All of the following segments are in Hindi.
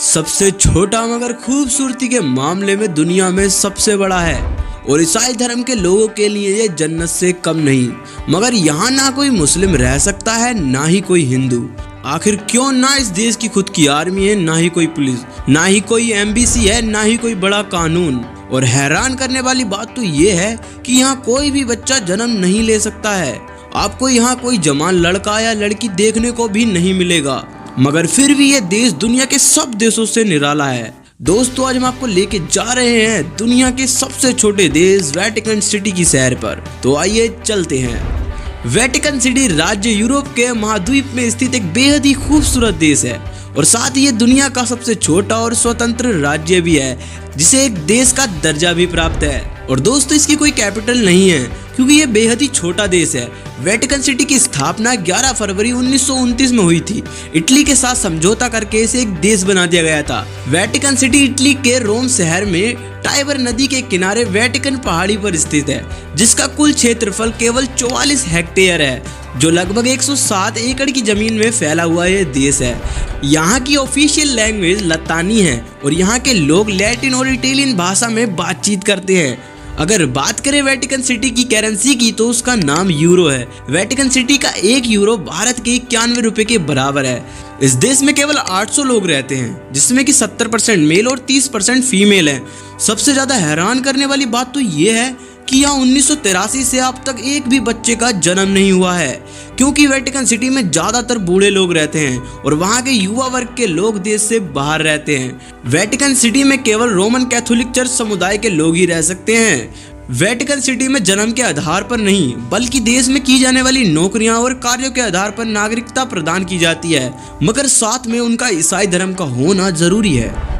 सबसे छोटा मगर खूबसूरती के मामले में दुनिया में सबसे बड़ा है और ईसाई धर्म के लोगों के लिए ये जन्नत से कम नहीं। मगर यहाँ ना कोई मुस्लिम रह सकता है ना ही कोई हिंदू। आखिर क्यों ना इस देश की खुद की आर्मी है, ना ही कोई पुलिस, ना ही कोई एम्बेसी है, ना ही कोई बड़ा कानून। और हैरान करने वाली बात तो ये है कि यहाँ कोई भी बच्चा जन्म नहीं ले सकता है। आपको यहाँ कोई जवान लड़का या लड़की देखने को भी नहीं मिलेगा। मगर फिर भी ये देश दुनिया के सब देशों से निराला है। दोस्तों, आज हम आपको लेके जा रहे हैं दुनिया के सबसे छोटे देश वेटिकन सिटी की सैर पर। तो आइए चलते हैं। वेटिकन सिटी राज्य यूरोप के महाद्वीप में स्थित एक बेहद ही खूबसूरत देश है और साथ ही ये दुनिया का सबसे छोटा और स्वतंत्र राज्य भी है, जिसे एक देश का दर्जा भी प्राप्त है। और दोस्तों, इसकी कोई कैपिटल नहीं है क्योंकि ये बेहद ही छोटा देश है। वेटिकन सिटी की स्थापना 11 फरवरी 1929 में हुई थी। इटली के साथ समझौता करके इसे एक देश बना दिया गया था। वेटिकन सिटी इटली के रोम शहर में टाइबर नदी के किनारे वेटिकन पहाड़ी पर स्थित है, जिसका कुल क्षेत्रफल केवल 44 हेक्टेयर है, जो लगभग 107 एकड़ की जमीन में फैला हुआ ये देश है। यहाँ की ऑफिशियल लैंग्वेज लतानी है और यहाँ के लोग लैटिन और इटालियन भाषा में बातचीत करते हैं। अगर बात करें वेटिकन सिटी की करेंसी की तो उसका नाम यूरो है। वेटिकन सिटी का 1 यूरो भारत के 91 रुपए के बराबर है। इस देश में केवल 800 लोग रहते हैं, जिसमें कि 70% मेल और 30% फीमेल हैं। सबसे ज्यादा हैरान करने वाली बात तो ये है कि यहाँ 1983 से अब तक एक भी बच्चे का जन्म नहीं हुआ है, क्योंकि वेटिकन सिटी में ज्यादातर बूढ़े लोग रहते हैं और वहाँ के युवा वर्ग के लोग देश से बाहर रहते हैं। वेटिकन सिटी में केवल रोमन कैथोलिक चर्च समुदाय के लोग ही रह सकते हैं। वेटिकन सिटी में जन्म के आधार पर नहीं, बल्कि देश में की जाने वाली नौकरियां और कार्यों के आधार पर नागरिकता प्रदान की जाती है, मगर साथ में उनका ईसाई धर्म का होना जरूरी है।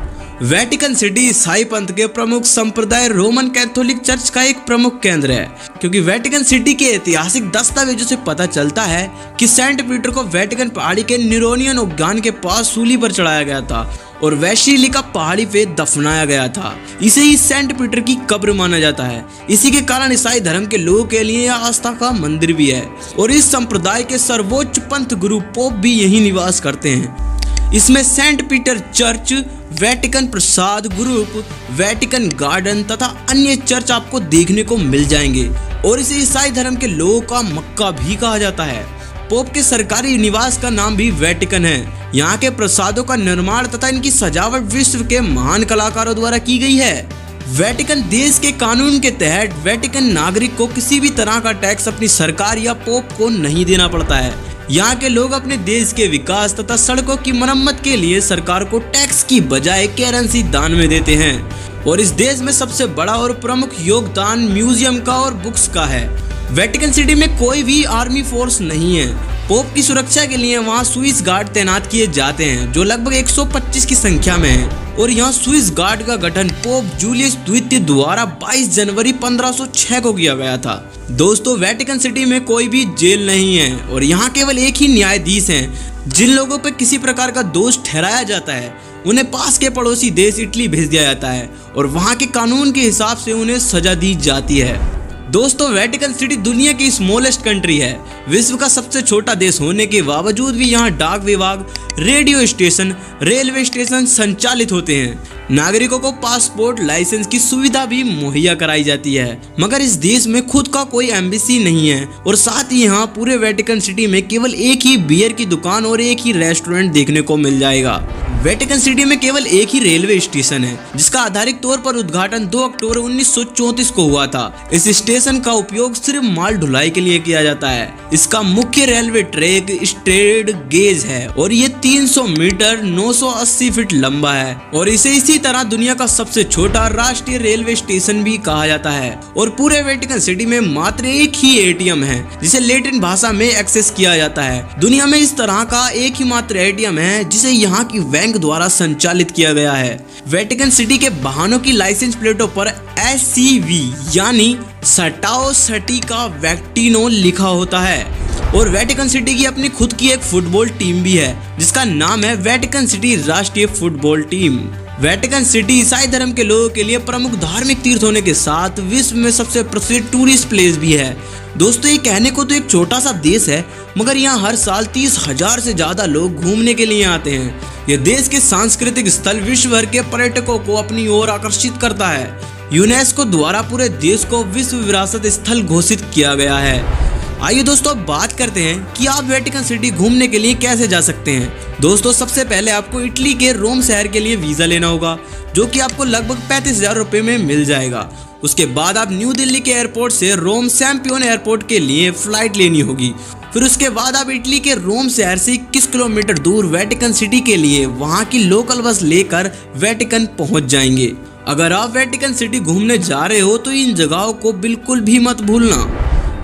वेटिकन सिटी ईसाई पंथ के प्रमुख संप्रदाय रोमन कैथोलिक चर्च का एक प्रमुख केंद्र है, क्योंकि वेटिकन सिटी के ऐतिहासिक दस्तावेजों से पता चलता है कि सेंट पीटर को वेटिकन पहाड़ी के निरोनियन उद्यान के पास सूली पर चढ़ाया गया था और वैशिलिका पहाड़ी पे दफनाया गया था। इसे ही सेंट पीटर की कब्र माना जाता है। इसी के कारण ईसाई धर्म के लोगों के लिए यह आस्था का मंदिर भी है और इस संप्रदाय के सर्वोच्च पंथ गुरु पोप भी यही निवास करते हैं। इसमें सेंट पीटर चर्च, वेटिकन प्रसाद ग्रुप, वेटिकन गार्डन तथा अन्य चर्च आपको देखने को मिल जाएंगे और इसे ईसाई धर्म के लोगों का मक्का भी कहा जाता है। पोप के सरकारी निवास का नाम भी वेटिकन है। यहाँ के प्रसादों का निर्माण तथा इनकी सजावट विश्व के महान कलाकारों द्वारा की गई है। वेटिकन देश के कानून के तहत वेटिकन नागरिक को किसी भी तरह का टैक्स अपनी सरकार या पोप को नहीं देना पड़ता है। यहाँ के लोग अपने देश के विकास तथा सड़कों की मरम्मत के लिए सरकार को टैक्स की बजाय करेंसी दान में देते हैं। और इस देश में सबसे बड़ा और प्रमुख योगदान म्यूजियम का और बुक्स का है। वेटिकन सिटी में कोई भी आर्मी फोर्स नहीं है। पोप की सुरक्षा के लिए वहाँ स्विस गार्ड तैनात किए जाते हैं, जो लगभग 125 की संख्या में है। और यहाँ स्विस गार्ड का गठन पोप जूलियस द्वितीय द्वारा 22 जनवरी 1506 को किया गया था। दोस्तों, वेटिकन सिटी में कोई भी जेल नहीं है और यहाँ केवल एक ही न्यायाधीश हैं। जिन लोगों पर किसी प्रकार का दोष ठहराया जाता है उन्हें पास के पड़ोसी देश इटली भेज दिया जाता है और वहाँ के कानून के हिसाब से उन्हें सजा दी जाती है। दोस्तों, वेटिकन सिटी दुनिया की स्मॉलेस्ट कंट्री है। विश्व का सबसे छोटा देश होने के बावजूद भी यहाँ डाक विभाग, रेडियो स्टेशन, रेलवे स्टेशन संचालित होते हैं। नागरिकों को पासपोर्ट लाइसेंस की सुविधा भी मुहैया कराई जाती है। मगर इस देश में खुद का कोई एम्बेसी नहीं है और साथ ही यहाँ पूरे वेटिकन सिटी में केवल एक ही बियर की दुकान और एक ही रेस्टोरेंट देखने को मिल जाएगा। वेटिकन सिटी में केवल एक ही रेलवे स्टेशन है, जिसका आधारिक तौर पर उद्घाटन 2 अक्टूबर 1934 को हुआ था। इस स्टेशन का उपयोग सिर्फ माल ढुलाई के लिए किया जाता है। इसका मुख्य रेलवे ट्रैक स्ट्रेट गेज है और ये 300 मीटर 980 फीट लंबा है और इसे इसी तरह दुनिया का सबसे छोटा राष्ट्रीय रेलवे स्टेशन भी कहा जाता है। और पूरे वेटिकन सिटी में मात्र एक ही एटीएम है, जिसे लैटिन भाषा में एक्सेस किया जाता है। दुनिया में इस तरह का एक ही मात्र एटीएम है जिसे यहाँ की बैंक द्वारा संचालित किया गया है। वेटिकन सिटी के वाहनों की लाइसेंस प्लेटों पर SCV यानी सटाओ सटीका वेटिनो लिखा होता है। और वेटिकन सिटी की अपनी खुद की एक फुटबॉल टीम भी है, जिसका नाम है वेटिकन सिटी राष्ट्रीय फुटबॉल टीम। वेटिकन सिटी ईसाई धर्म के लोगों के लिए प्रमुख धार्मिक तीर्थ होने के साथ विश्व में सबसे प्रसिद्ध टूरिस्ट प्लेस भी है। दोस्तों, ये कहने को तो एक छोटा सा देश है, मगर यहाँ हर साल 30,000 से ज्यादा लोग घूमने के लिए आते हैं। यह देश के सांस्कृतिक स्थल विश्व भर के पर्यटकों को अपनी ओर आकर्षित करता है। यूनेस्को द्वारा पूरे देश को विश्व विरासत स्थल घोषित किया गया है। आइए दोस्तों अब बात करते हैं कि आप वेटिकन सिटी घूमने के लिए कैसे जा सकते हैं। दोस्तों सबसे पहले आपको इटली के रोम शहर के लिए वीजा लेना होगा, जो कि आपको लगभग 35,000 रुपए में मिल जाएगा। उसके बाद आप न्यू दिल्ली के एयरपोर्ट से रोम सैम्पियोन एयरपोर्ट के लिए फ्लाइट लेनी होगी। फिर उसके बाद आप इटली के रोम शहर से 21 किलोमीटर दूर वेटिकन सिटी के लिए वहां की लोकल बस लेकर वेटिकन पहुंच जाएंगे। अगर आप वेटिकन सिटी घूमने जा रहे हो तो इन जगहों को बिल्कुल भी मत भूलना।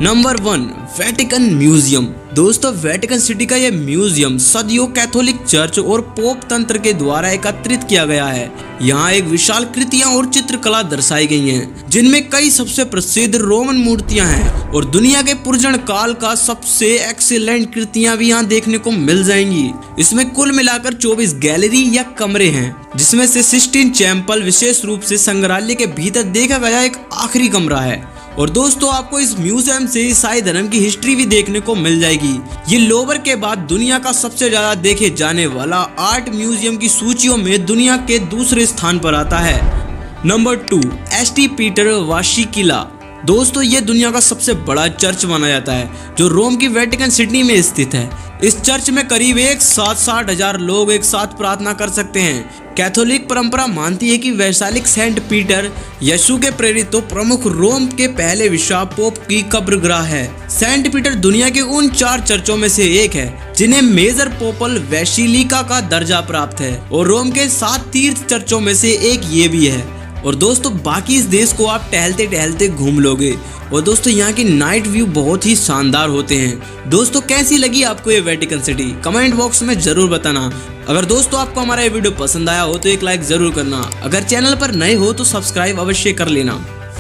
Number 1, Vatican museum. दोस्तों वेटिकन सिटी का यह म्यूजियम सदियों कैथोलिक चर्च और पोप तंत्र के द्वारा एकत्रित किया गया है। यहाँ एक विशाल कृतियां और चित्रकला दर्शाई गई हैं, जिनमें कई सबसे प्रसिद्ध रोमन मूर्तियां हैं और दुनिया के पुरजन काल का सबसे एक्सीलेंट कृतियां भी यहाँ देखने को मिल जाएंगी। इसमें कुल मिलाकर 24 गैलरी या कमरे हैं, जिसमें से सिस्टीन चैंपल विशेष रूप से संग्रहालय के भीतर देखा गया एक आखिरी कमरा है। और दोस्तों आपको इस म्यूजियम से ईसाई धर्म की हिस्ट्री भी देखने को मिल जाएगी। ये लोवर के बाद दुनिया का सबसे ज्यादा देखे जाने वाला आर्ट म्यूजियम की सूचियों में दुनिया के दूसरे स्थान पर आता है। नंबर 2, एसटी पीटर वाशी किला। दोस्तों ये दुनिया का सबसे बड़ा चर्च माना जाता है, जो रोम की वेटिकन सिटी में स्थित है। इस चर्च में करीब एक साथ 60,000 लोग एक साथ प्रार्थना कर सकते हैं। कैथोलिक परंपरा मानती है कि वैश्विक सेंट पीटर यीशु के प्रेरित तो प्रमुख रोम के पहले विशाल पोप की कब्रगाह है। सेंट पीटर दुनिया के उन 4 चर्चों में से एक है जिन्हें मेजर पोपल बेसिलिका का दर्जा प्राप्त है, और रोम के 7 तीर्थ चर्चों में से एक ये भी है। और दोस्तों बाकी इस देश को आप टहलते टहलते घूम लोगे। और दोस्तों यहाँ की नाइट व्यू बहुत ही शानदार होते हैं। दोस्तों कैसी लगी आपको ये वेटिकन सिटी, कमेंट बॉक्स में जरूर बताना। अगर दोस्तों आपको हमारा ये वीडियो पसंद आया हो तो एक लाइक जरूर करना। अगर चैनल पर नए हो तो सब्सक्राइब अवश्य कर लेना।